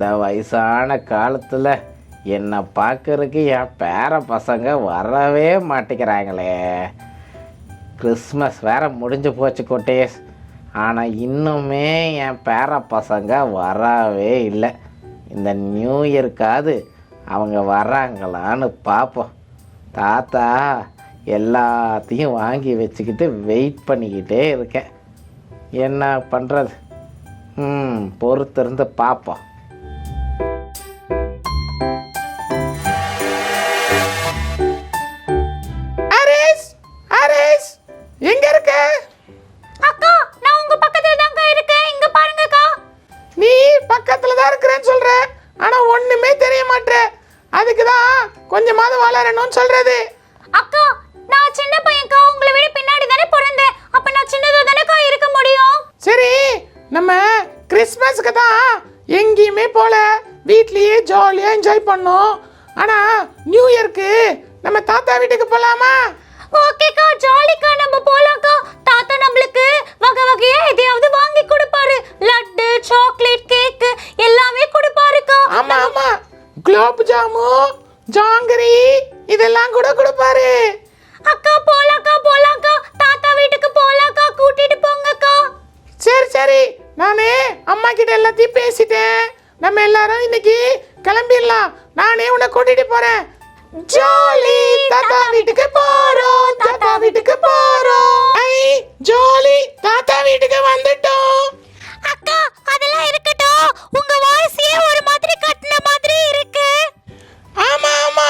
இந்த வயசான காலத்தில் என்னை பார்க்கறதுக்கு என் பேர பசங்க வரவே மாட்டேங்கிறாங்களே. கிறிஸ்மஸ் வேற முடிஞ்சு போச்சு கோட்டேஸ். ஆனால் இன்னுமே என் பேர பசங்க வரவே இல்லை. இந்த நியூ இயர்க்காவது அவங்க வர்றாங்களான்னு பார்ப்போம். தாத்தா எல்லாத்தையும் வாங்கி வச்சுக்கிட்டு வெயிட் பண்ணிக்கிட்டே இருக்கேன். என்ன பண்ணுறது? பொறுத்திருந்து பார்ப்போம். எங்க இருக்க? அக்கா, நான் உங்க பக்கத்துல தான்க்கா இருக்கேன். இங்க பாருங்கக்கா. நீ பக்கத்துல தான் இருக்கறேன்னு சொல்ற, ஆனா ஒண்ணுமே தெரிய மாட்டே. அதுக்கு தான் கொஞ்சமாவது வளரணும்னு சொல்றது. அக்கா, நான் சின்ன பையன்க்கா. உங்களை விட பின்னாடி தானே பிறந்தேன். அப்ப நான் சின்னதா தானேக்கா இருக்க முடியும். சரி, நம்ம கிறிஸ்மஸ்க்கு தான் எங்கேயுமே போல, வீட்லயே ஜாலியா என்ஜாய் பண்ணோம். ஆனா நியூ இயர்க்கு நம்ம தாத்தா வீட்டுக்கு போலாமா? ஓகேக்கா, ஜாலிக்கா, நம்ம போலாம்க்கா. தாத்தா நம்மளுக்கு வகை வகையா எதையாவது வாங்கி கொடுப்பாரு. லட்டு, சாக்லேட், கேக் எல்லாமே கொடுப்பாருக்கா. ஆமா ஆமா, குலோப் ஜாமு, ஜாங்கரி இதெல்லாம் கூட கொடுப்பாரு. அக்கா, போலாம்க்கா போலாம்க்கா. தாத்தா வீட்டுக்கு போலாம்க்கா. கூட்டிட்டு போங்கக்கா. சரி சரி, நானே அம்மா கிட்ட எல்லாத்தையும் பேசிட்டேன். நம்ம எல்லாரும் இன்னைக்கு கிளம்பிடலாம். நானே உன்னை கூட்டிட்டு போறேன். ஜாலி, தாத்தா வீட்டுக்கு போறோம், தாத்தா வீட்டுக்கு போறோம். ஐ ஜாலி, தாத்தா வீட்டுக்கு வந்துட்டோம். அக்கா, அதெல்லாம் இருக்கட்டும். உங்க வாய்ஸே ஒரு மாதிரி கட்டின மாதிரி இருக்கு. ஆமா ஆமா,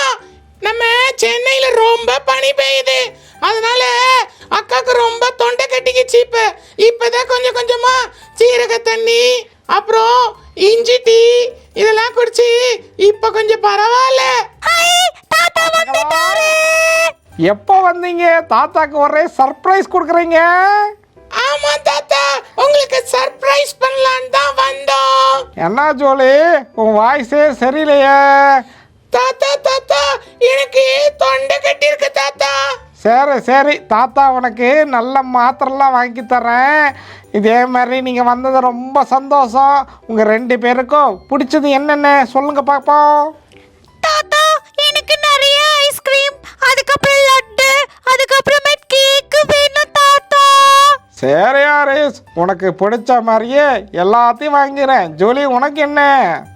நம்ம சென்னையில ரொம்ப பனி பெய்யுது. அதனால அக்காக்கு ரொம்ப தொண்டை கட்டிக்கிச்சு. இப்பதான் கொஞ்சம் கொஞ்சமா சீரக தண்ணி அப்புறம் இஞ்சி டீ இதெல்லாம் குடிச்சு இப்ப கொஞ்சம் பரவாயில்ல. எப்போ வந்தீங்க? தாத்தாக்கு ஒரே சர்ப்ரைஸ் கொடுக்குறீங்க. ஆமா தாத்தா, உங்களுக்கு சர்ப்ரைஸ் பண்ணலான்னு தான் வந்தோம். என்ன ஜோலி, உன் வாய்ஸே சரியில்லையே. தாத்தா தாத்தா, எனக்கு தொண்டை கட்டி இருக்கு தாத்தா. சரி சரி, தாத்தா உனக்கு நல்ல மாத்திரைலாம் வாங்கி தரேன். இதே மாதிரி நீங்கள் வந்தது ரொம்ப சந்தோஷம். உங்கள் 2 பேருக்கும் பிடிச்சது என்னென்ன சொல்லுங்க பார்ப்போம். தாத்தா, எனக்கு நிறைய ஐஸ்கிரீம், அதுக்கப்புறம் லட்டு, அதுக்கப்புறமே கேக் வேணும் தாத்தா. சரி ஹாரிஸ், உனக்கு பிடிச்ச மாதிரியே எல்லாத்தையும் வாங்கிறேன். ஜோலி, உனக்கு என்ன?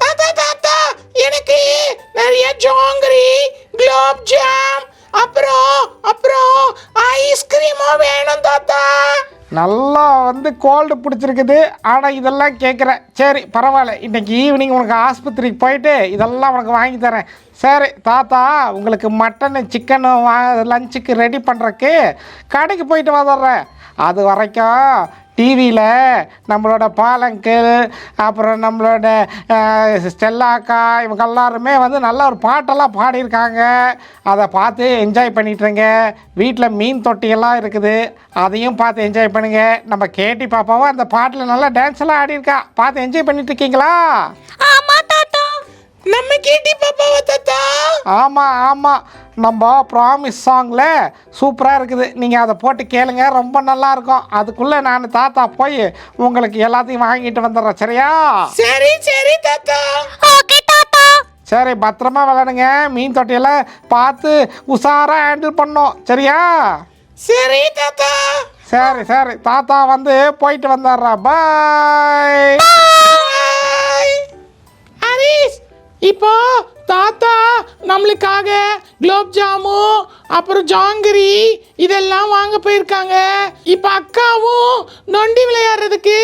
தாத்தா தாத்தா, எனக்கு நிறைய ஜாங்கரி, குலோப் ஜாம் அப்புறம் அப்புறம் ஐஸ்கிரீமும் வேணும் தாத்தா. நல்லா கோல்டு பிடிச்சிருக்குது. ஆனால் இதெல்லாம் கேட்குறேன். சரி பரவாயில்ல, இன்றைக்கி ஈவினிங் உனக்கு ஆஸ்பத்திரிக்கு போயிட்டு இதெல்லாம் உனக்கு வாங்கி தரேன். சரி தாத்தா, உங்களுக்கு மட்டனு சிக்கனு லஞ்சுக்கு ரெடி பண்ணுறக்கு கடைக்கு போயிட்டு வந்துடுறேன். அது வரைக்கும் டிவியில் நம்மளோட பாலங்கிள் அப்புறம் நம்மளோட ஸ்டெல்லாக்கா இவங்க எல்லாருமே நல்ல ஒரு பாட்டெல்லாம் பாடியிருக்காங்க. அதை பார்த்து என்ஜாய் பண்ணிட்டுருங்க. வீட்டில் மீன் தொட்டியெல்லாம் இருக்குது, அதையும் பார்த்து என்ஜாய் பண்ணுங்க. நம்ம கேட்டி பாப்பாவும் அந்த பாட்டில் நல்லா டான்ஸ் எல்லாம் ஆடியிருக்கா. பார்த்து என்ஜாய் பண்ணிட்டு இருக்கீங்களா? ஆமா தாத்தா. நம்ம கேட்டி பாப்பாவா தாத்தா? ஆமாம் ஆமாம், நம்ம ப்ராமிஸ் சாங்கில் சூப்பராக இருக்குது. நீங்கள் அதை போட்டு கேளுங்க, ரொம்ப நல்லாயிருக்கும். அதுக்குள்ளே நான் தாத்தா போய் உங்களுக்கு எல்லாத்தையும் வாங்கிட்டு வந்துடுறேன். சரியா? சரி சரி தாத்தா. ஓகே தாத்தா. சரி, பத்திரமா விளையாடுங்க. மீன் தொட்டியெல்லாம் பார்த்து உஷாராக ஹேண்டில் பண்ணோம். சரியா? சரி தாத்தா. சரி சரி, தாத்தா போயிட்டு வந்துடுறா. பாய். ஹரிஸ், இப்போ தாத்தா நம்மளுக்காக குலோப் ஜாமு அப்புறம் ஜாங்கிரி இதெல்லாம் வாங்க போயிருக்காங்க. இப்போ அக்காவும் நொண்டி விளையாடுறதுக்கு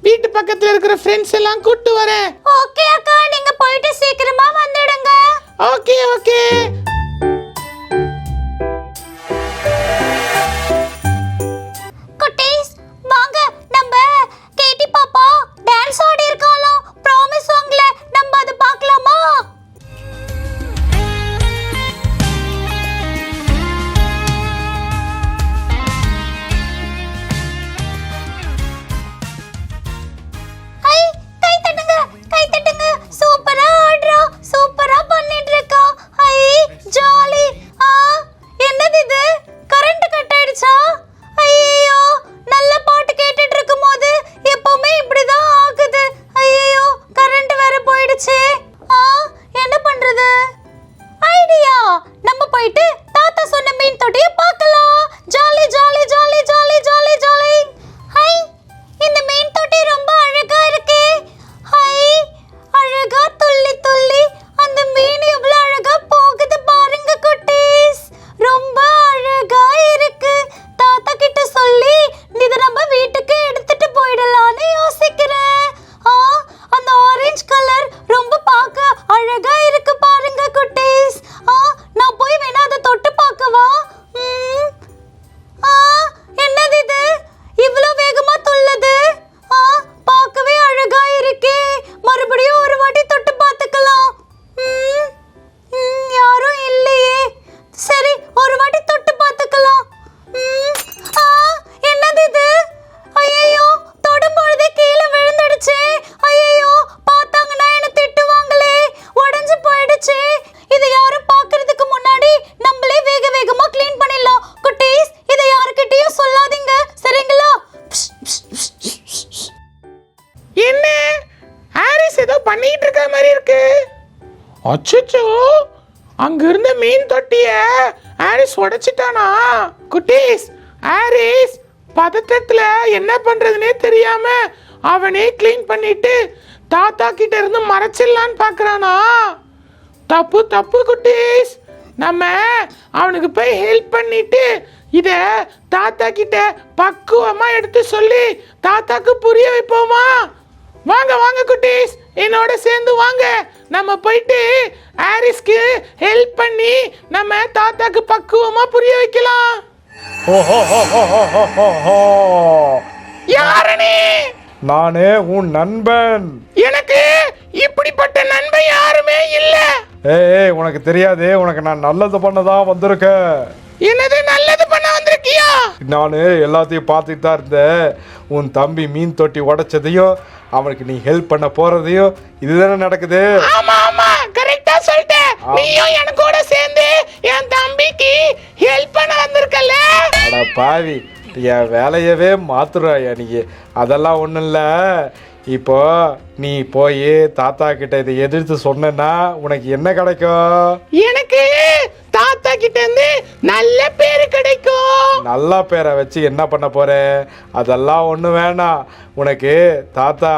வீட்டு பக்கத்துல இருக்கிற ஃப்ரெண்ட்ஸ் எல்லாம் கூட்டு வரேன். ஓகே அக்கா, நீங்க போயிட்டு சீக்கிரமா வந்துடுங்க. Okay okay. குட்டீஸ், வாங்க நம்ம கேட்டி பாப்பா டான்ஸ் ஆடி இருக்காளாம். ப்ராமிஸ் சாங்ல நம்ம அதை பார்க்கலாமா? ஐ, கை தட்டுங்க, கை தட்டுங்க. சூப்பரா ஆடுறா, சூப்பரா பண்ணிட்டு இருக்கா. ஐ, மாதிரி இருக்கு. அச்சோ, அங்க இருந்த மீன் தொட்டிய ஹாரிஸ் உடைச்சிட்டானா? குட்டீஸ், ஹாரிஸ் பதட்டத்துல என்ன பண்றதுனே தெரியாம அவனே க்ளீன் பண்ணிட்டு தாத்தா கிட்ட இருந்து மறைச்சிடலான்னு பாக்குறானா? தப்பு தப்பு குட்டீஸ். நம்ம அவனுக்கு போய் ஹெல்ப் பண்ணிட்டு இத தாத்தா கிட்ட பக்குவமா எடுத்து சொல்லி தாத்தாக்கு புரிய வைப்போமா? வாங்க வாங்க குட்டீஸ், என்னோட சேர்ந்து வாங்க. நம்ம போயிட்டு ஹாரிஸ்க்கு ஹெல்ப் பண்ணி நம்ம தாத்தாக்கு பக்குவமா புரிய வைக்கலாம். யாரனே? நானே உன் நண்பன். எனக்கு இப்படிப்பட்ட நண்பன் யாருமே இல்ல. ஏய், உனக்கு தெரியாது, உனக்கு நான் நல்லது பண்ணதான் வந்திருக்கேன். என்னது நல்லது பண்ண வந்திருக்கியா? நானு எல்லாத்தையும் பார்த்துட்டு தான் இருந்தேன். உன் தம்பி மீன் தொட்டி உடைச்சதையும் அவனுக்கு நீ ஹெல்ப் பண்ண போறதையும் இதுதானே நடக்குது. ஆமா ஆமா, கரெக்டா சொல்லிட்ட. நீயும் எனக்கு கூட சேர்ந்து என் தம்பிக்கு ஹெல்ப் பண்ண வந்திருக்கல. அட பாவி, என் வேலையவே மாத்துறாயா நீ. அதெல்லாம் ஒன்றும் இல்லை. இப்போ நீ போய் தாத்தா கிட்ட இதை எதிர்த்து சொன்னா உனக்கு என்ன கிடைக்கும்? எனக்கு தாத்தா கிட்ட இருந்து நல்ல பேரு கிடைக்கும். நல்ல பேரை வச்சு என்ன பண்ண போற? அதெல்லாம் ஒன்றும் வேணாம். உனக்கு தாத்தா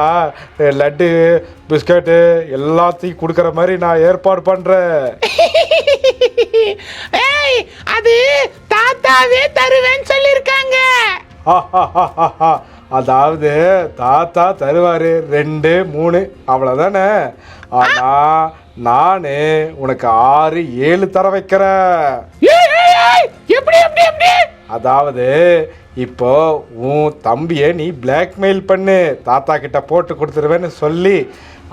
லட்டு பிஸ்கட்டு எல்லாத்தையும் கொடுக்குற மாதிரி நான் ஏற்பாடு பண்றேன். ஏய், அது தாத்தாவே தருவேன்னு சொல்லிருக்காங்க. அதாவது தாத்தா தருவாரு 2 3 அவ்வளவுதானே. ஆனா நானு உனக்கு 6 7 தர வைக்கிறேன். எப்படி எப்படி எப்படி? அதாவது இப்போ உன் தம்பியை நீ பிளாக்மெயில் பண்ணு, தாத்தா கிட்ட போட்டு கொடுத்துருவேன்னு சொல்லி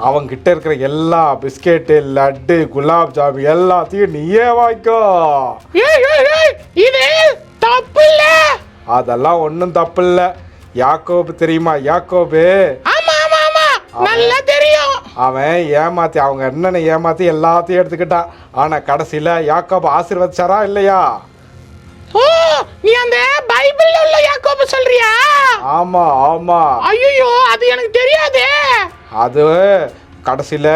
அவங்கிட்ட இருக்கிற எல்லா பிஸ்கெட்டு லட்டு குலாப் ஜாமு எல்லாத்தையும் நீயே வாங்கிக்கோ. இது தப்பு இல்ல. அதெல்லாம் ஒன்றும் தப்பு இல்லை. யாக்கோபு தெரியுமா? யாக்கோபு. ஆமா ஆமா ஆமா, நல்லா தெரியும். அவன் ஏமாத்தி அவங்க அண்ணனை ஏமாத்தி எல்லாத்தையும் எடுத்துக்கிட்டான். ஆனா கடைசியில யாக்கோபு ஆசீர்வதிச்சாரா இல்லையா? ஓ, நீ அந்த பைபிள்ல உள்ள யாக்கோபு சொல்றியா? ஆமா ஆமா. ஐயோ, அது எனக்கு தெரியாதே. அது கடைசியில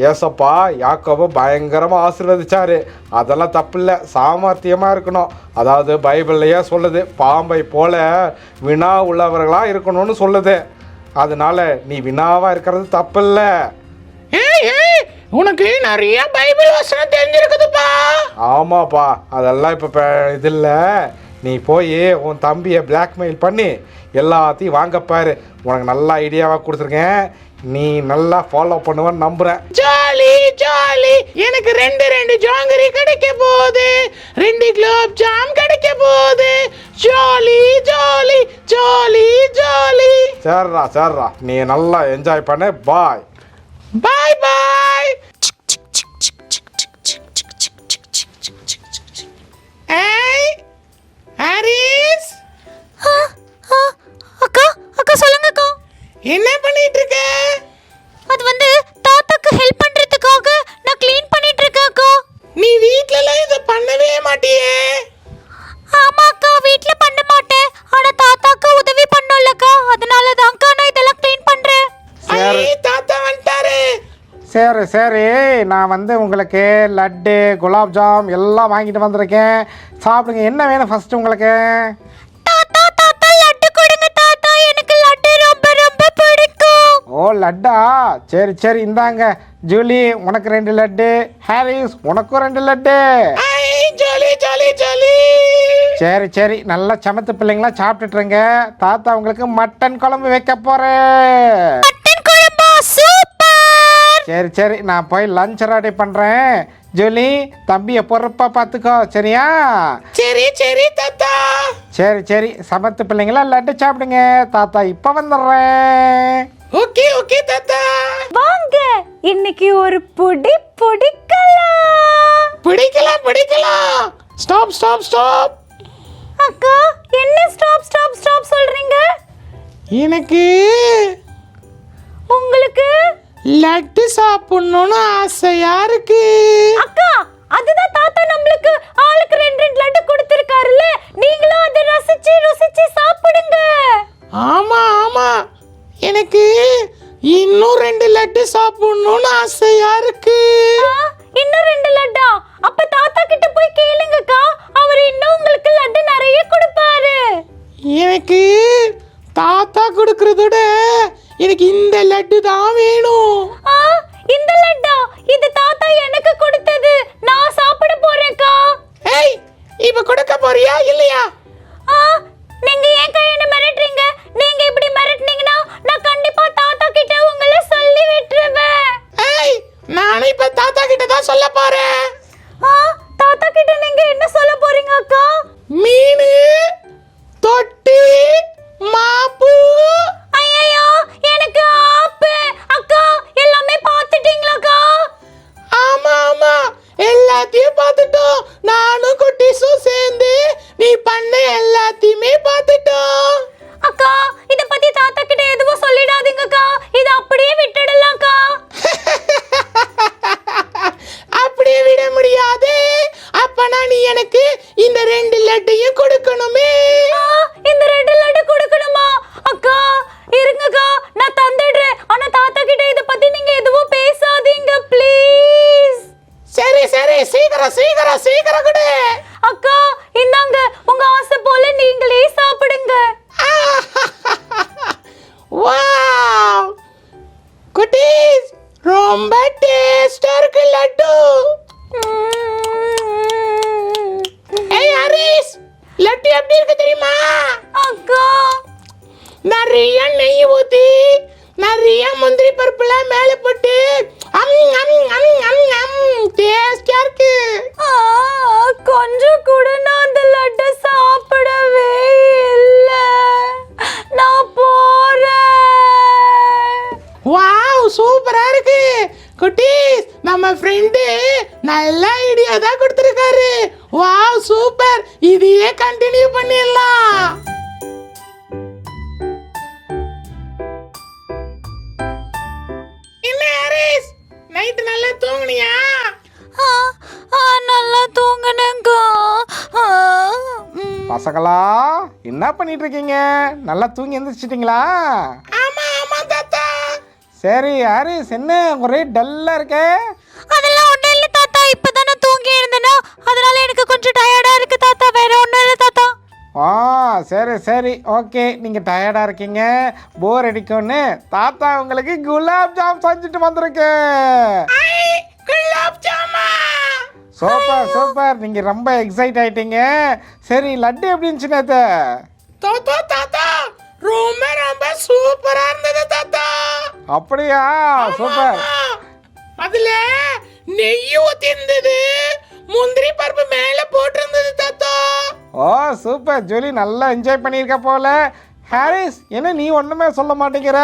ஏசப்பா யாக்கோபு பயங்கரமா ஆசீர்வதிச்சாரு. அதெல்லாம் தப்பு இல்லை, சாமர்த்தியமா இருக்கணும். அதாவது பைபிள்லயே சொல்லுது, பாம்பை போல வினா உள்ளவர்களா இருக்கணும்னு சொல்லுது. அதனால நீ வினாவா இருக்கிறது தப்பு இல்லை. உனக்கு நிறைய பைபிள் வசனம் தெரிஞ்சிருக்குதுப்பா. ஆமாப்பா, அதெல்லாம் இப்போ இது இல்லை. நீ போய் உன் தம்பியை பிளாக்மெயில் பண்ணி எல்லாத்தையும் வாங்கப்பாரு. உனக்கு நல்ல ஐடியாவாக கொடுத்துருக்கேன், நீ நல்லா ஃபாலோ பண்ணுவேன்னு நம்புறேன். ஜாலி ஜாலி, எனக்கு 2 ஜாங்கரி கிடைக்க போகுது, 2 குலாப் ஜாம் கிடைக்க போகுது. Jolly jolly jolly jolly. சரிடா சரிடா, நீ நல்லா என்ஜாய் பண்ணு. பாய் பாய் பாய். ஏய் ஹாரிஸ். அக்கா அக்கா சொல்லுங்க அக்கா. என்ன பண்ணிட்டு இருக்க? அது வந்து தாத்தாக்கு ஹெல்ப் பண்றதுக்காக நான் க்ளீன் பண்ணிட்டு இருக்கேன் அக்கா. நீ வீட்லலாம் இத பண்ணவே மாட்டியே. ஆமா அக்கா, வீட்ல பண்ண மாட்டேன். ஆனா தாத்தாக்கு உதவி பண்ணலக்கா, அதனால தான் அக்கா நான் இதெல்லாம் க்ளீன் பண்றேன். ஐ, தாத்தா வந்துட்டாரு. சரி சரி, நான் வந்து உங்களுக்கு லட்டு குலாப் ஜாம் எல்லாம் வாங்கிட்டு வந்திருக்கேன். சாப்பிடுங்க. என்ன வேணும் ஃபர்ஸ்ட் உங்களுக்கு? தாத்தா தாத்தா லட்டு கொடுங்க தாத்தா, எனக்கு லட்டு ரொம்ப ரொம்ப பிடிக்கும். ஓ லட்டா, சரி சரி இந்தாங்க. ஜூலி உனக்கு 2 லட்டு, ஹாரிஸ் உனக்கும் 2 லட்டு. ஐ, ஜாலி ஜாலி ஜாலி. சரி சரி, நல்லா சமத்து பிள்ளைங்களா சாப்பிட்டுட்டுருங்க. தாத்தா உங்களுக்கு மட்டன் குழம்பு வைக்க போறேன். மட்டன் குழம்பா? சூப்பர். சரி சரி, நான் போய் லஞ்ச் ரெடி பண்ணுறேன். ஜூலி தம்பியை பொறுப்பா பார்த்துக்கோ, சரியா? சரி சரி தாத்தா. சரி சரி, சமத்து பிள்ளைங்களா லட்டு சாப்பிடுங்க. தாத்தா இப்போ வந்துடுறேன். ஓகே ஓகே தாத்தா. வாங்க, இன்னைக்கு ஒரு புடி பிடிக்கலாம். பிடிக்கலாம் பிடிக்கலாம். Stop stop stop. அக்கா, என்ன ஸ்டாப் ஸ்டாப் ஸ்டாப் சொல்றீங்க? எனக்கு உங்களுக்கு லட்டு சாப்பிடணும்னு ஆசையா இருக்கு. அக்கா, அதுதான் தாத்தா நம்மளுக்கு ஆளுக்கு 2 லட்டு கொடுத்திருக்காருல்ல, நீங்களும் அதை ரசிச்சு ருசிச்சு சாப்பிடுங்க. ஆமா ஆமா, எனக்கு இன்னும் 2 லட்டு சாப்பிடணும்னு ஆசையா இருக்கு. இன்னும் 2 லட்டா? அப்ப தாத்தா கிட்ட போய் கேளுங்கக்கா, அவர் இன்னும் உங்களுக்கு லட்டு நிறைய கொடுப்பாரு. எனக்கு தாத்தா கொடுக்கறதோட எனக்கு இந்த லட்டு தான் வேணும். இந்த லட்டா? இது தாத்தா எனக்கு கொடுத்தது, நான் சாப்பிட போறேன்க்கா. ஏய், இப்ப கொடுக்க போறியா இல்லையா? நீங்க ஏன் என்ன மிரட்டுறீங்க? நீங்க இப்படி மிரட்டுனீங்கன்னா நான் கண்டிப்பா தாத்தா கிட்ட உங்களை சொல்லி விட்டுருவேன். ஏய், நானே இப்ப தாத்தா கிட்ட தான் சொல்ல போறேன். தாத்தா கிட்ட நீங்க என்ன சொல்ல போறீங்க அக்கா? மீன், தொட்டி, மாப்பு. ஐயோ, எனக்கு ஆப்பு. அக்கா, எல்லாமே பார்த்துட்டீங்களாக்கா? ஆமா ஆமா, எல்லாத்தையும் பார்த்துட்டோம். நானும் குட்டிஸும் சேர்ந்து நீ பண்ண எல்லாத்தையுமே பார்த்துட்டோம். அக்கா, இத பத்தி தாத்தா கிட்ட எதுவும் சொல்லிடாதீங்கக்கா, இத அப்படியே விட்டுடலாம்க்கா. அப்படியே விட முடியாது. அப்பனா நீ எனக்கு இந்த 2 லட்டையும் கொடுக்கணுமே. இந்த 2 லட்டு கொடுக்கணுமா? அக்கா இருங்கக்கா, நான் தந்துடுறேன். ஆனா தாத்தா கிட்ட இத பத்தி நீங்க எதுவும் பேசாதீங்க ப்ளீஸ். சரி சரி, சீக்கிரம் சீக்கிரம் சீக்கிரம் கொடு. அக்கா இந்தாங்க, உங்க ஆசை போல நீங்களே சாப்பிடுங்க. வாவ், குட்டீஸ், ரொம்ப டேஸ்டா இருக்கு லட்டு. ஏய் ஹரிஸ், லட்டு எப்படி இருக்கு தெரியுமா? அக்கா நிறைய நெய் ஊத்தி நிறைய முந்திரி பருப்புலாம் மேல போட்டு டேஸ்டா இருக்கு. கொஞ்சம் கூட நான் அந்த லட்டை சாப்பிடவே இல்லை. நான் போறேன். வாவ், சூப்பரா இருக்கு. குட்டீஸ், நம்ம ஃப்ரெண்டு நல்ல ஐடியா தான் கொடுத்துருக்காரு. Wow, super. இதையே கண்டினியூ பண்ணிடலாம். என்ன ஹரிஸ், நைட் நல்லா தூங்குனியா? நல்லா தூங்குனேங்கா. பசங்களா, என்ன பண்ணிட்டு இருக்கீங்க? நல்லா தூங்கி எந்திரிச்சிட்டிங்களா? ஆமா ஆமா தாத்தா. சரி ஹாரிஸ், என்ன ஒரே டல்லா இருக்க? அதெல்லாம் ஒண்ணும் இல்ல தாத்தா, இப்பதான் நான் தூங்கி எழுந்தேனா, அதனால எனக்கு கொஞ்சம் டயர்டா இருக்கு தாத்தா, வேற ஒண்ணும் இல்ல தாத்தா. சரி சரி, ஓகே. நீங்கள் டயர்டாக இருக்கீங்க, போர் அடிக்கும்னு தாத்தா உங்களுக்கு குலாப் ஜாம் செஞ்சுட்டு வந்திருக்கேன். குலாப் ஜாமா. சூப்பர் சூப்பர், நீங்கள் ரொம்ப எக்ஸைட் ஆயிட்டீங்க. சரி, லட்டு எப்படி இருந்துச்சு நேத்து? தாத்தா தாத்தா, ரொம்ப ரொம்ப சூப்பரா இருந்தது தாத்தா. அப்படியா? சூப்பர். அதுல நெய் ஊத்தி இருந்தது, முந்திரி பருப்பு மேல போட்டு இருந்தது தாத்தா. சூப்பர் ஜூலி, நல்லா என்ஜாய் பண்ணியிருக்க போல. ஹாரிஸ், என்ன நீ ஒண்ணுமே சொல்ல மாட்டேங்கிற?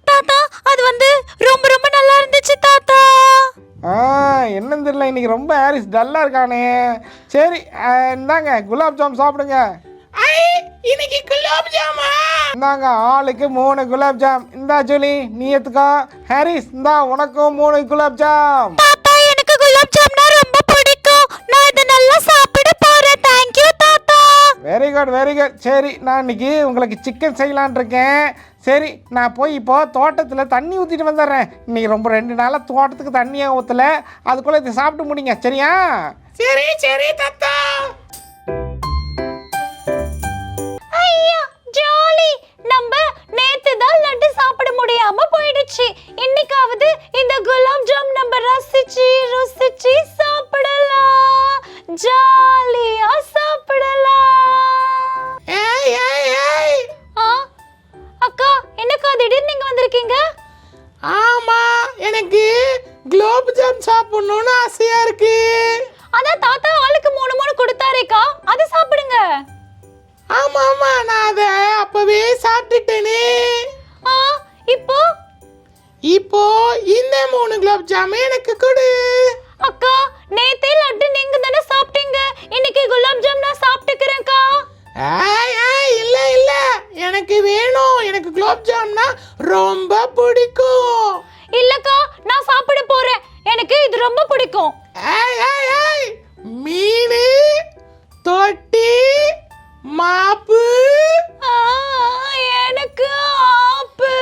தாத்தா, அது வந்து ரொம்ப ரொம்ப நல்லா இருந்துச்சு தாத்தா. என்னன்னு தெரியல, இன்னைக்கு ரொம்ப ஹாரிஸ் டல்லா இருக்கானே. சரி, இந்தாங்க குலாப் ஜாம் சாப்பிடுங்க. இன்னைக்கு குலாப் ஜாமா. இந்தாங்க, ஆளுக்கு 3 குலாப் ஜாம். இந்தா ஜூலி, நீ எடுத்துக்கோ. ஹாரிஸ், இந்தா உனக்கும் 3 குலாப் ஜாம். தாத்தா, எனக்கு குலாப் ஜாம்னா ரொம்ப பிடிக்கும், நான் இத நல்லா சாப்பிட போறேன். थैंक यू தாத்தா. Very good very good. சரி, நான் இன்னைக்கு உங்களுக்கு சிக்கன் செய்யலான் இருக்கேன். சரி, நான் போய் இப்போ தோட்டத்தில் தண்ணி ஊற்றிட்டு வந்துடுறேன். இன்னைக்கு ரொம்ப 2 நாளாக தோட்டத்துக்கு தண்ணியே ஊற்றல. அதுக்குள்ளே இதை சாப்பிட்டு முடிங்க, சரியா? சரி சரி தாத்தா. ஐயா ஜாலி, நம்ம நேத்து தான் லட்டு சாப்பிட முடியாம போயிடுச்சு. இன்னைக்காவது இந்த குலாப் ஜாம் நம்ம ரசிச்சு ருசிச்சு சாப்பிடலாம், ஜாலியா சாப்பிடலாம். ஏய் ஏய் ஏய். அக்கா, என்னக்கா திடீர்னு நீங்க வந்திருக்கீங்க? ஆமா, எனக்கு குலாப் ஜாம் சாப்பிடணும்னு ஆசையா இருக்கு. அதான் தாத்தா ஆளுக்கு 3 கொடுத்தாரேக்கா, அதை சாப்பிடுங்க. ஆமா ஆமா, நான் அதை அப்பவே சாப்பிட்டுட்டேனே. இப்போ இப்போ இந்த 3 குலாப் ஜாம் எனக்கு கொடு. அக்கா, நேத்தே லட்டு நீங்க தானே சாப்பிட்டீங்க, இன்னைக்கு குலாப் ஜாம் நான் சாப்பிட்டுக்கிறேன்க்கா. ஏய் ஏய், இல்ல இல்ல, எனக்கு வேணும். எனக்கு குலாப் ஜாம்னா ரொம்ப பிடிக்கும். இல்லக்கா, நான் சாப்பிட போறேன், எனக்கு இது ரொம்ப பிடிக்கும். ஏய் ஏய் ஏய், மீன், தொட்டி, மாப்பு. எனக்கு ஆப்பு.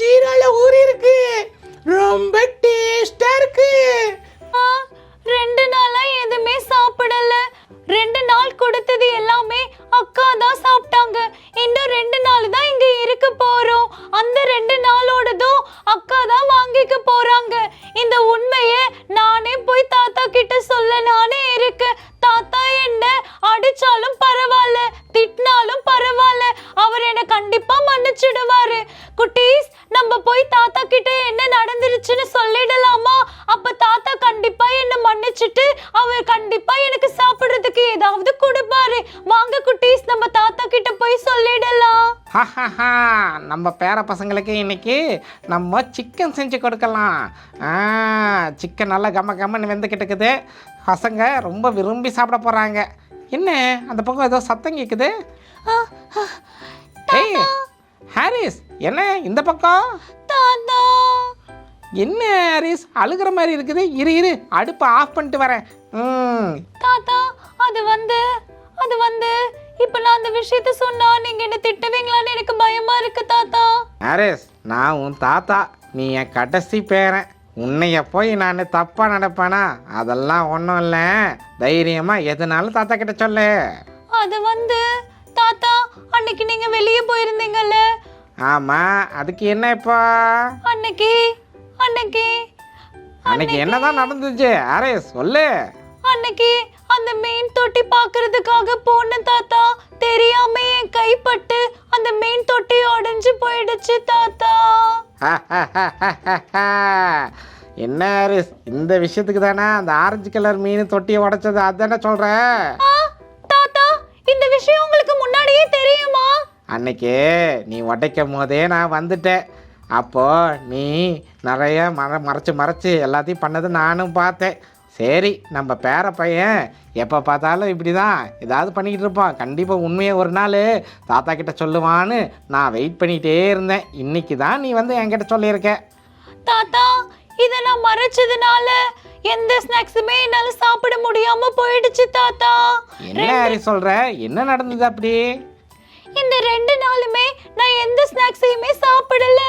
ஜீரால ஊறி இருக்கு, ரொம்ப டேஸ்டா இருக்கு. 2 நாளா எதுவுமே சாப்பிடல. 2 நாள் கொடுத்தது எல்லாமே அக்கா தான் சாப்பிட்டாங்க. இன்னும் 2 நாள் தான் இங்க இருக்க போறோம். அந்த 2 நாளோடதும் அக்கா தான் வாங்கிக்க போறாங்க. இந்த உண்மையை நானே போய் தாத்தா கிட்ட சொல்ல நானே இருக்கு. தாத்தா என்ன அடிச்சாலும் பரவாயில்ல, திட்டினாலும் பரவாயில்ல, அவர் என்ன கண்டிப்பா மன்னிச்சிடுவாரு. குட்டீஸ், நம்ம போய் தாத்தா கிட்ட என்ன நடந்துருச்சுன்னு சொல்லிடலாமா? அப்ப தாத்தா கண்டிப்பா என்ன மன்னிச்சிட்டு அவர் கண்டிப்பா எனக்கு சாப்பிடுறதுக்கு ஏதாவது கொடுப்பாரு. வாங்க குட்டீஸ், நம்ம தாத்தா கிட்ட போய் சொல்லிடலாம். ஹஹஹா, நம்ம பேர பசங்களுக்கு இன்னைக்கு நம்ம சிக்கன் செஞ்சு கொடுக்கலாம். சிக்கன் நல்லா கம்மன்னு வெந்துக்கிட்டு இருக்குது. பசங்க ரொம்ப விரும்பி சாப்பிட போகிறாங்க. என்ன அந்த பக்கம் ஏதோ சத்தம் கேட்குது? ஏய் ஹாரிஸ், என்ன இந்த பக்கம்? தாத்தா, என்ன ஹாரிஸ் அழுகிற மாதிரி இருக்குது? இரு அடுப்பை ஆஃப் பண்ணிட்டு வரேன். தாத்தா, அது வந்து இப்ப நான் அந்த விஷயத்த சொன்னா நீங்க என்ன திட்டுவீங்களான்னு எனக்கு பயமா இருக்கு தாத்தா. ஹாரிஸ், நான் உன் தாத்தா, நீ என் கடைசி பேரன். உன்னைய போய் நான் தப்பா நடப்பேனா? அதெல்லாம் ஒன்றும் இல்லை. தைரியமா எதுனாலும் தாத்தா கிட்ட சொல்லு. அது வந்து தாத்தா, அன்னைக்கு நீங்க வெளியே போயிருந்தீங்கல்ல? ஆமா, அதுக்கு என்ன இப்போ? அன்னைக்கு என்னதான் நடந்துச்சு ஹாரிஸ், சொல்லு. அன்னைக்கு அந்த மீன் தொட்டி பார்க்கிறதுக்காக போனேன் தாத்தா. தெரியாம என் கைப்பட்டு அந்த மீன் தொட்டி உடைஞ்சு போயிடுச்சு தாத்தா. என்ன ஹாரிஸ், இந்த விஷயத்துக்கு தானே அந்த ஆரஞ்சு கலர் மீன் தொட்டியை உடைச்சது? அதானே சொல்ற? தாத்தா, இந்த விஷயம் உங்களுக்கு முன்னாடியே தெரியுமா? அன்னைக்கு நீ உடைக்கும் போதே நான் வந்துட்டேன். அப்போ நீ நிறைய மறைச்சு எல்லாத்தையும் பண்ணது நானும் பார்த்தேன். சரி, நம்ம பேர பையன் எப்போ பார்த்தாலும் இப்படி தான் ஏதாவது பண்ணிக்கிட்டு இருப்பான். கண்டிப்பாக உண்மையை ஒரு நாள் தாத்தா கிட்ட சொல்லுவான்னு நான் வெயிட் பண்ணிகிட்டே இருந்தேன். இன்னைக்கு தான் நீ வந்து என்கிட்ட சொல்லியிருக்க. தாத்தா, இதை நான் மறைச்சதுனால எந்த ஸ்நாக்ஸுமே என்னால சாப்பிட முடியாம போயிடுச்சு தாத்தா. என்ன ஹாரி சொல்ற? என்ன நடந்தது அப்படி? இந்த 2 நாளுமே நான் எந்த ஸ்நாக்ஸையுமே சாப்பிடல.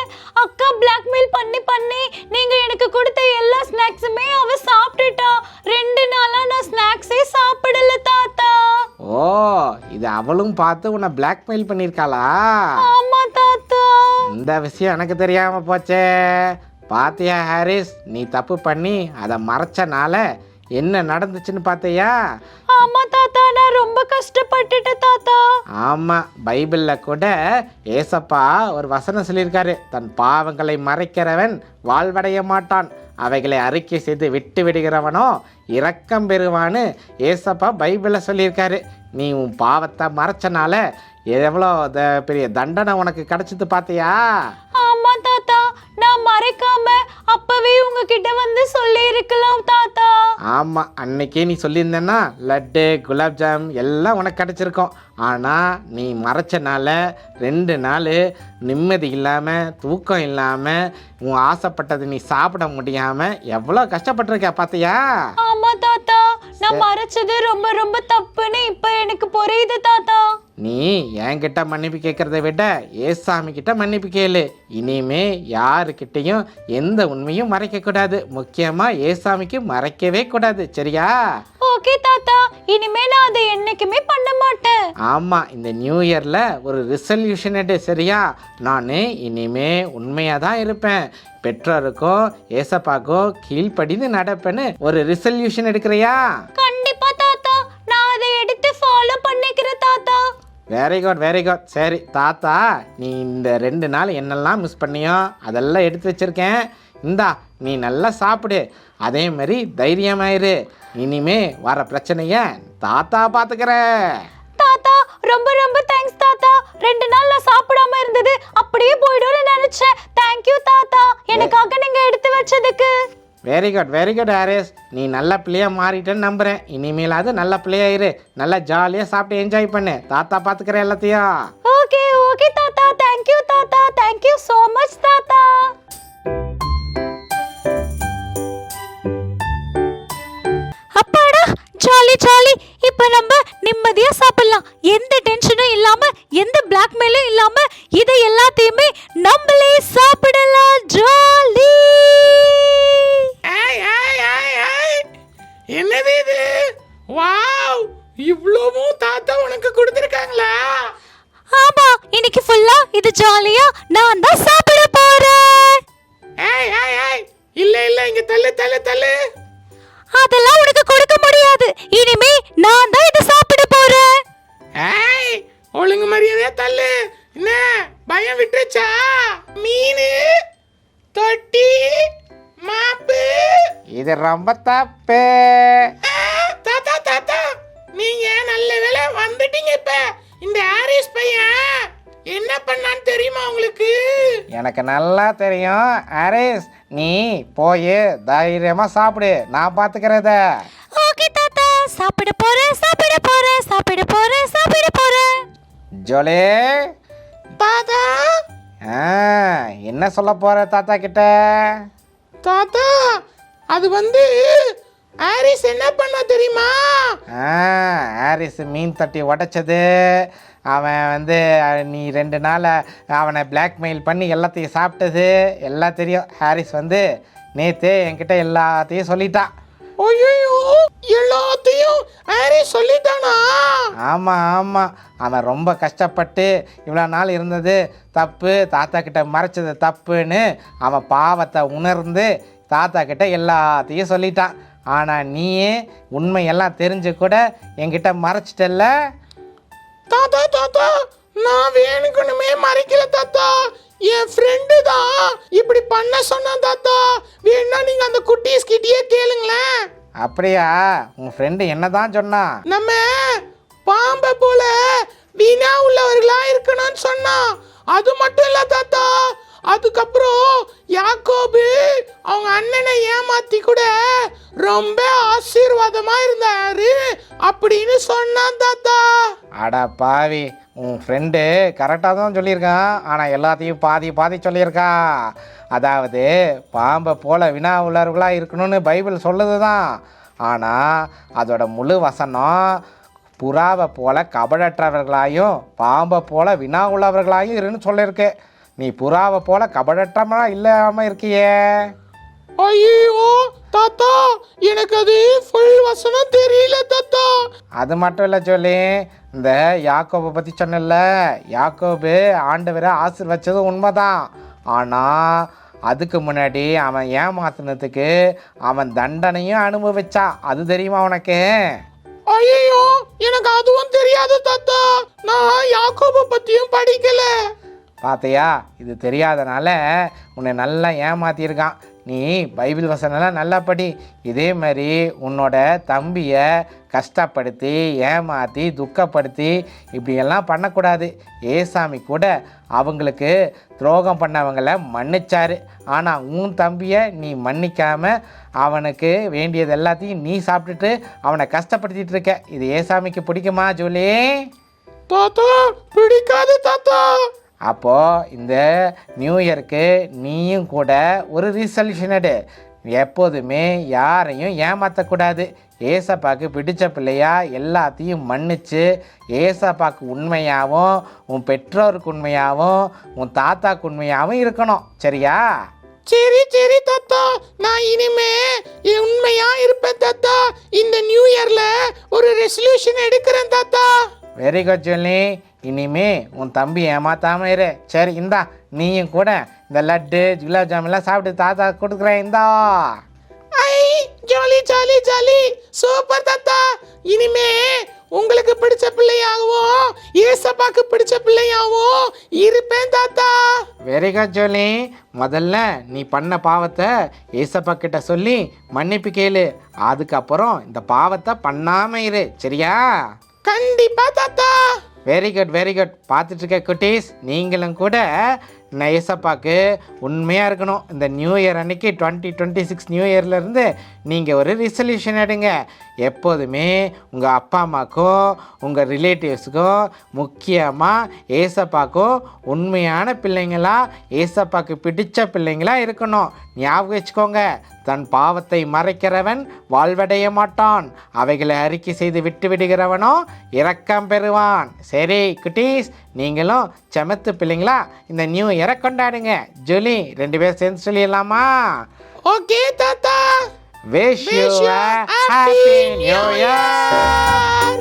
அக்கா பிளாக்மெயில் பண்ணி நீங்க எனக்கு கொடுத்த எல்லா ஸ்நாக்ஸுமே அவ சாப்பிட்டுட்டா. 2 நாளா நான் ஸ்நாக்ஸே சாப்பிடல தாத்தா. ஓ, இது அவளும் பார்த்து உன்னை பிளாக்மெயில் பண்ணியிருக்காளா? ஆமா தாத்தா. இந்த விஷயம் எனக்கு தெரியாம போச்சே. பாத்தியா ஹாரிஸ், நீ தப்பு பண்ணி அதை மறைச்சனால என்ன நடந்துச்சுன்னு பார்த்தியா? ஆமா தாத்தா, நான் ரொம்ப கஷ்டப்பட்டுட்டேன் தாத்தா. ஆமா, பைபிளில் கூட ஏசப்பா ஒரு வசனம் சொல்லியிருக்காரு, தன் பாவங்களை மறைக்கிறவன் வாழ்வடைய மாட்டான், அவைகளை அறிக்கை செய்து விட்டு விடுகிறவனோ இரக்கம் பெறுவான்னு ஏசப்பா பைபிளில் சொல்லியிருக்காரு. நீ உன் பாவத்தை மறைச்சனால எவ்வளோ பெரிய தண்டனை உனக்கு கிடைச்சது பார்த்தியா? ஆமா தாத்தா, நான் மறைக்காம அப்பவே உங்ககிட்ட வந்து சொல்லி இருக்கலாம் தாத்தா. ஆமா, அன்னைக்கே நீ சொல்லியிருந்தேன்னா லட்டு குலாப்ஜாம் எல்லாம் உனக்கு கிடைச்சிருக்கும். ஆனால் நீ மறைச்சனால 2 நாள் நிம்மதி இல்லாமல் தூக்கம் இல்லாமல் உன் ஆசைப்பட்டது நீ சாப்பிட முடியாமல் எவ்வளோ கஷ்டப்பட்டிருக்க பார்த்தியா? ஆமா தாத்தா, நான் மறைச்சது ரொம்ப ரொம்ப தப்புன்னு இப்ப எனக்கு புரியுது தாத்தா. நீ என்கிட்ட மன்னிப்பு கேட்கறத விட ஏசாமி கிட்ட மன்னிப்பு கேளு. இனிமே யாருக்கிட்டையும் எந்த உண்மையும் மறைக்கக்கூடாது. முக்கியமாக ஏசாமிக்கு மறைக்கவே கூடாது, சரியா? ஓகே தாத்தா, இனிமே நான் அதை என்னைக்குமே பண்ண மாட்டேன். ஆமாம், இந்த நியூ இயரில் ஒரு ரிசல்யூஷன் எடு, சரியா? நான் இனிமே உண்மையாக தான் இருப்பேன், பெற்றோருக்கோ ஏசப்பாக்கோ கீழ்ப்படிந்து நடப்பேன்னு ஒரு ரிசல்யூஷன் எடுக்கிறியா? கண்டிப்பா தாத்தா, நான் அதை எடுத்து ஃபாலோ பண்ணிக்கிறேன் தாத்தா. Very good. சரி தாத்தா, நீ இந்த 2 நாள் என்னெல்லாம் மிஸ் பண்ணியோ அதெல்லாம் எடுத்து வச்சிருக்கேன். இந்தா, நீ நல்லா சாப்பிடு. அதே மாதிரி தைரியமாயிரு. இனிமே வர பிரச்சனைய தாத்தா பார்த்துக்கிறேன். தாத்தா, ரொம்ப ரொம்ப தேங்க்ஸ் தாத்தா. 2 நாள் நான் சாப்பிடாம இருந்தது அப்படியே போய்டும்னு நினைச்சேன். தேங்க்யூ தாத்தா, எனக்காக நீங்க எடுத்து வச்சதுக்கு. வெரி குட் ஹாரிஸ், நீ நல்ல பிள்ளையா மாறிட்டேன்னு நம்புகிறேன். இனிமேலாவது நல்ல பிள்ளையாயிரு. நல்லா ஜாலியாக சாப்பிட்டு என்ஜாய் பண்ணு. தாத்தா பார்த்துக்கிறேன் எல்லாத்தையும். ஓகே தாத்தா. தேங்க்யூ தாத்தா. தேங்க்யூ ஸோ மச் தாத்தா. அப்பாடா, ஜாலி. இப்போ நம்ம நிம்மதியா சாப்பிடலாம். எந்த டென்ஷனும் இல்லாம, எந்த பிளாக்மெயிலும் இல்லாம, இதை எல்லாத்தையுமே நம்மளே சாப்பிட தள்ளு தள்ளு தள்ளு. அதெல்லாம் உனக்கு கொடுக்க முடியாது. இனிமே நான் தான் இதை சாப்பிட போறேன். ஏய், ஒழுங்கு மரியாதையா தள்ளு. என்ன பயம் விட்டுச்சா? மீன், தொட்டி, மாப்பு. இது ரொம்ப தப்பு. தாத்தா தாத்தா, நீங்க நல்ல வேளை வந்துட்டீங்க. இப்ப இந்த ஹாரிஸ் பையன் என்ன பண்ணான்னு தெரியுமா உங்களுக்கு? எனக்கு நல்லா தெரியும் ஹாரிஸ். நீ போய் தைரியமா சாப்பிடு, நான் பாத்துக்கிறத. ஓகே தாத்தா, சாப்பிட போறேன் சாப்பிட போறேன் சாப்பிட போறேன் சாப்பிட போறேன். ஜோலி, தாத்தா என்ன சொல்ல போற தாத்தா கிட்ட? தாத்தா, அது ஹாரிஸ் என்ன பண்ணா தெரியுமா? ஹாரிஸ் மீன் தட்டி உடைச்சது. அவன் நீ 2 நாள் அவனை பிளாக்மெயில் பண்ணி எல்லாத்தையும் சாப்பிட்டது எல்லாம் தெரியும். ஹாரிஸ் நேற்று என்கிட்ட எல்லாத்தையும் சொல்லிட்டான். ஐயோ, எல்லாத்தையும் ஹாரிஸ் சொல்லிட்டானா? ஆமாம் ஆமாம், அவன் ரொம்ப கஷ்டப்பட்டு இவ்வளோ நாள் இருந்தது தப்பு, தாத்தா கிட்ட மறைச்சது தப்புன்னு அவன் பாவத்தை உணர்ந்து தாத்தா கிட்ட எல்லாத்தையும் சொல்லிட்டான். ஆனால் நீயே உண்மையெல்லாம் தெரிஞ்சு கூட என்கிட்ட மறைச்சிட்டல்ல. தாத்தா தாத்தா, நான் வேணுக்கணுமே மறைக்கல தாத்தா. என் ஃப்ரெண்டு தான் இப்படி பண்ண சொன்னான் தாத்தா. வேணா நீங்க அந்த குட்டீஸ் கிட்டயே கேளுங்களேன். அப்படியா? உன் ஃப்ரெண்டு என்னதான் சொன்னான்? நம்ம பாம்பை போல வீணா உள்ளவர்களா இருக்கணும்னு சொன்னான். அது மட்டும் இல்ல தாத்தா, அதுக்கப்புறம் யாக்கோபு அவங்க அண்ணனை ஏமாத்தி கூட ரொம்ப ஆசீர்வாதமா இருந்தாரு அப்படின்னு சொன்னான் தாத்தா. அட பாவி, உன் ஃப்ரெண்டு கரெக்டாக தான் சொல்லியிருக்கான். ஆனால் எல்லாத்தையும் பாதி பாதி சொல்லியிருக்கான். அதாவது பாம்பை போல வினா உள்ளவர்களாக இருக்கணும்னு பைபிள் சொல்லுது தான். ஆனால் அதோட முழு வசனம் புறாவை போல கபடற்றவர்களாயும் பாம்பை போல வினா உள்ளவர்களாயும் இருன்னு சொல்லியிருக்கு. நீ புறாவை போல கபடற்றமா இல்லாமல் இருக்கியே. ஐயோ தாத்தா, எனக்கு அது ஃபுல் வசனம் தெரியல தாத்தா. அது மட்டும் இல்லை சொல்லி, இந்த யாக்கோபை பற்றி சொன்னல, யாக்கோபு ஆண்டவரை ஆசீர்வச்சது உண்மைதான். ஆனால் அதுக்கு முன்னாடி அவன் ஏமாத்தினதுக்கு அவன் தண்டனையும் அனுபவிச்சான். அது தெரியுமா உனக்கு? ஐயோ, எனக்கு அதுவும் தெரியாது தாத்தா. நான் யாக்கோபை பற்றியும் படிக்கல. பார்த்தியா, இது தெரியாதனால உன்னை நல்லா ஏமாத்தியிருக்கான். நீ பைபிள் வசனம்லாம் நல்லா படி. இதே மாதிரி உன்னோட தம்பியை கஷ்டப்படுத்தி ஏமாற்றி துக்கப்படுத்தி இப்படியெல்லாம் பண்ணக்கூடாது. ஏசாமி கூட அவங்களுக்கு துரோகம் பண்ணவங்களை மன்னிச்சாரு. ஆனால் உன் தம்பியை நீ மன்னிக்காமல் அவனுக்கு வேண்டியது எல்லாத்தையும் நீ சாப்பிட்டுட்டு அவனை கஷ்டப்படுத்திட்டு இருக்க. இது ஏசாமிக்கு பிடிக்குமா ஜூலி? தாத்தா, பிடிக்காது தாத்தா. அப்போது இந்த நியூ இயருக்கு நீயும் கூட ஒரு ரிசல்யூஷன் எடு. எப்போதுமே யாரையும் ஏமாற்றக்கூடாது. ஏசப்பாக்கு பிடிச்ச பிள்ளையா எல்லாத்தையும் மன்னிச்சு ஏசப்பாக்கு உண்மையாகவும் உன் பெற்றோருக்கு உண்மையாகவும் உன் தாத்தாக்கு உண்மையாகவும் இருக்கணும். சரியா? சரி சரி தாத்தா, நான் இனிமே உண்மையா இருப்பேன் தாத்தா. இந்த நியூ இயர்ல ஒரு ரெசல்யூஷன் எடுக்கிறேன் தாத்தா. Very good jolly. இனிமே உன் தம்பி ஏமாத்தாம இரு. சரி, இந்தா நீயும் கூட இந்த லட்டு குலாப் ஜாமெல்லாம் சாப்பிட்டு தாத்தா கொடுக்குறேன். இந்தா. ஐ, ஜாலி ஜாலி ஜாலி, சூப்பர் தாத்தா. இனிமே உங்களுக்கு பிடிச்ச பிள்ளையாகவும் ஏசப்பாக்கு பிடிச்ச பிள்ளையாகவும் இருப்பேன் தாத்தா. வெரி குட் ஜோலி. முதல்ல நீ பண்ண பாவத்தை ஏசப்பா கிட்ட சொல்லி மன்னிப்பு கேளு. அதுக்கப்புறம் இந்த பாவத்தை பண்ணாம இரு. சரியா? கண்டிப்பா தாத்தா. Very good very good. பார்த்துட்டு இருக்க குட்டீஸ், நீங்களும் கூட நான் ஏசப்பாக்கு உண்மையாக இருக்கணும். இந்த நியூ இயர் அன்னைக்கு 2026 நியூ இயர்லேருந்து நீங்கள் ஒரு ரிசல்யூஷன் எடுங்க. எப்போதுமே உங்கள் அப்பா அம்மாக்கும் உங்கள் ரிலேட்டிவ்ஸுக்கும் முக்கியமாக ஏசப்பாக்கும் உண்மையான பிள்ளைங்களா ஏசப்பாக்கு பிடிச்ச பிள்ளைங்களா இருக்கணும். ஞாபகம் வச்சுக்கோங்க, தன் பாவத்தை மறைக்கிறவன் வாழ்வடைய மாட்டான், அவைகளை அறிக்கை செய்து விட்டு விடுகிறவனோ இரக்கம் பெறுவான். சரி குட்டீஸ், நீங்களும் செமத்து பிள்ளைங்களா இந்த நியூ இயரை கொண்டாடுங்க. ஜூலி, 2 பேரும் சேர்ந்து சொல்லிடலாமா? ஓகே தாத்தா. Wish you a happy new year.